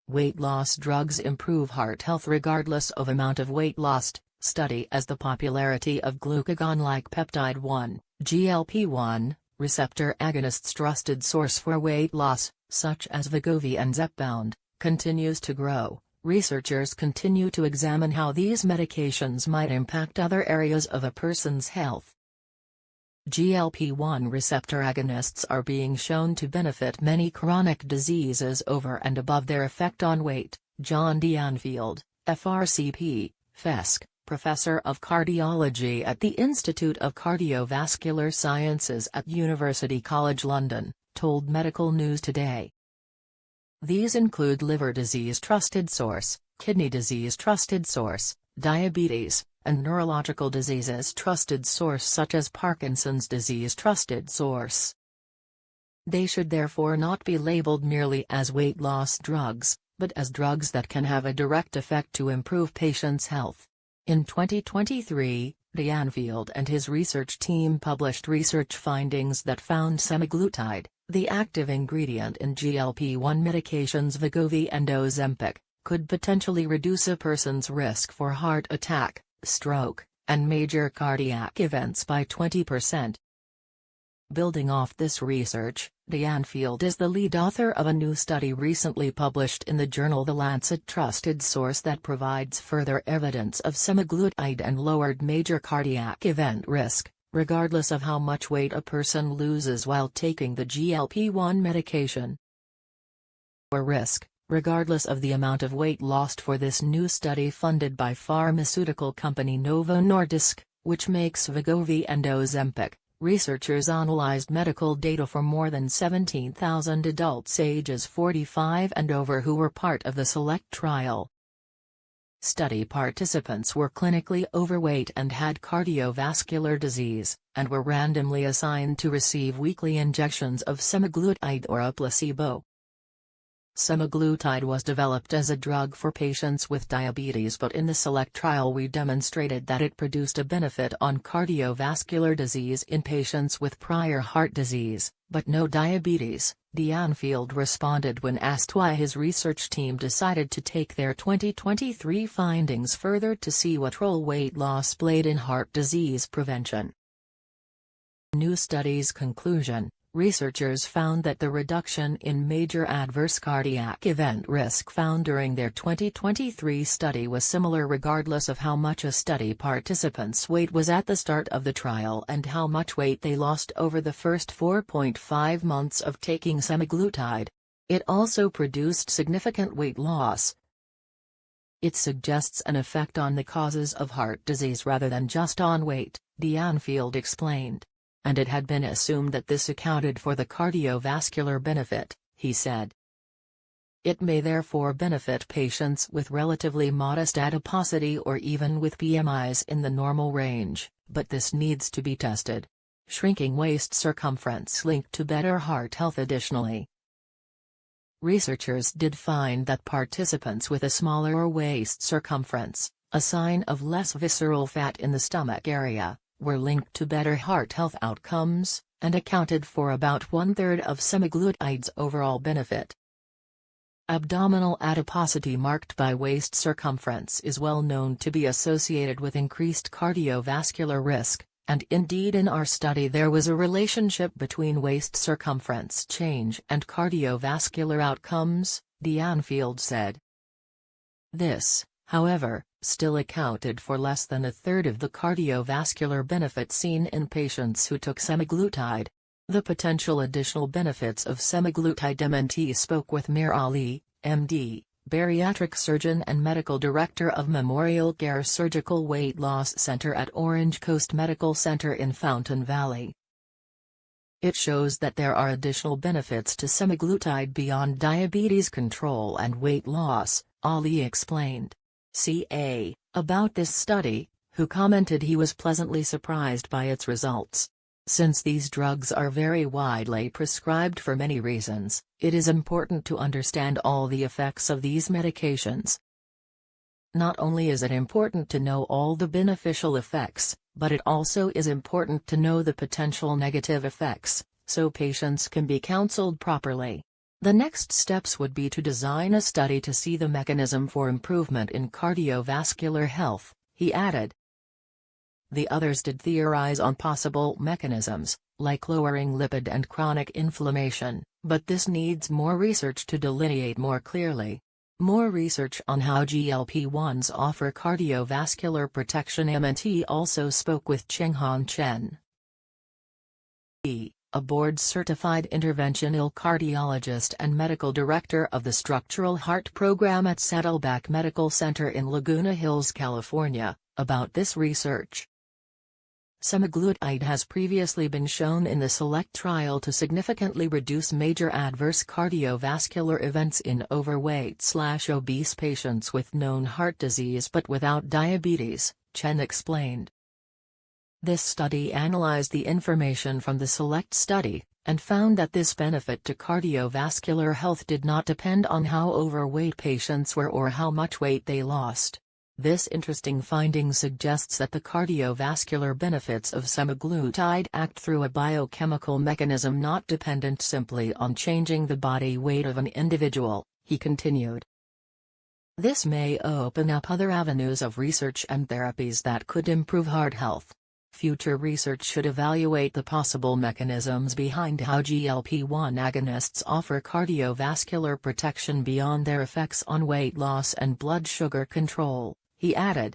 Weight loss drugs improve heart health regardless of amount of weight lost. Study as the popularity of glucagon-like peptide 1, GLP-1, receptor agonists trusted source for weight loss, such as Wegovy and Zepbound, continues to grow. Researchers continue to examine how these medications might impact other areas of a person's health. GLP-1 receptor agonists are being shown to benefit many chronic diseases over and above their effect on weight. John D. Anfield, FRCP, FESC, Professor of Cardiology at the Institute of Cardiovascular Sciences at University College London, told Medical News Today. These include liver disease trusted source, kidney disease trusted source, diabetes, and neurological diseases trusted source such as Parkinson's disease trusted source. They should therefore not be labeled merely as weight loss drugs, but as drugs that can have a direct effect to improve patients' health. In 2023, Anfield and his research team published research findings that found semaglutide, the active ingredient in GLP-1 medications Wegovy and Ozempic, could potentially reduce a person's risk for heart attack, stroke, and major cardiac events by 20%. Building off this research, Anfield is the lead author of a new study recently published in the journal The Lancet, trusted source that provides further evidence of semaglutide and lowered major cardiac event risk, regardless of how much weight a person loses while taking the GLP-1 medication. Or risk, regardless of the amount of weight lost for this new study funded by pharmaceutical company Novo Nordisk, which makes Wegovy and Ozempic. Researchers analyzed medical data for more than 17,000 adults ages 45 and over who were part of the SELECT trial. Study participants were clinically overweight and had cardiovascular disease, and were randomly assigned to receive weekly injections of semaglutide or a placebo. Semaglutide was developed as a drug for patients with diabetes, but in the SELECT trial we demonstrated that it produced a benefit on cardiovascular disease in patients with prior heart disease, but no diabetes. Anfield responded when asked why his research team decided to take their 2023 findings further to see what role weight loss played in heart disease prevention. New study's conclusion. Researchers found that the reduction in major adverse cardiac event risk found during their 2023 study was similar regardless of how much a study participant's weight was at the start of the trial and how much weight they lost over the first 4.5 months of taking semaglutide. It also produced significant weight loss. It suggests an effect on the causes of heart disease rather than just on weight, Anfield explained. And it had been assumed that this accounted for the cardiovascular benefit, he said. It may therefore benefit patients with relatively modest adiposity or even with BMIs in the normal range, but this needs to be tested. Shrinking waist circumference linked to better heart health. Additionally, researchers did find that participants with a smaller waist circumference, a sign of less visceral fat in the stomach area, were linked to better heart health outcomes, and accounted for about 1/3 of semaglutide's overall benefit. Abdominal adiposity marked by waist circumference is well known to be associated with increased cardiovascular risk, and indeed in our study there was a relationship between waist circumference change and cardiovascular outcomes, Anfield said. This, however, still accounted for less than 1/3 of the cardiovascular benefit seen in patients who took semaglutide. The potential additional benefits of semaglutide. MNT spoke with Mir Ali, MD, bariatric surgeon and medical director of Memorial Care Surgical Weight Loss Center at Orange Coast Medical Center in Fountain Valley. It shows that there are additional benefits to semaglutide beyond diabetes control and weight loss, Ali explained. About this study, who commented he was pleasantly surprised by its results. Since these drugs are very widely prescribed for many reasons, it is important to understand all the effects of these medications. Not only is it important to know all the beneficial effects, but it also is important to know the potential negative effects, so patients can be counseled properly. The next steps would be to design a study to see the mechanism for improvement in cardiovascular health, he added. The others did theorize on possible mechanisms, like lowering lipid and chronic inflammation, but this needs more research to delineate more clearly. More research on how GLP-1s offer cardiovascular protection. MNT also spoke with Chenghan Chen, a board-certified interventional cardiologist and medical director of the Structural Heart Program at Saddleback Medical Center in Laguna Hills, California, about this research. Semaglutide has previously been shown in the SELECT trial to significantly reduce major adverse cardiovascular events in overweight/obese patients with known heart disease but without diabetes, Chen explained. This study analyzed the information from the SELECT study, and found that this benefit to cardiovascular health did not depend on how overweight patients were or how much weight they lost. This interesting finding suggests that the cardiovascular benefits of semaglutide act through a biochemical mechanism not dependent simply on changing the body weight of an individual, he continued. This may open up other avenues of research and therapies that could improve heart health. Future research should evaluate the possible mechanisms behind how GLP-1 agonists offer cardiovascular protection beyond their effects on weight loss and blood sugar control, he added.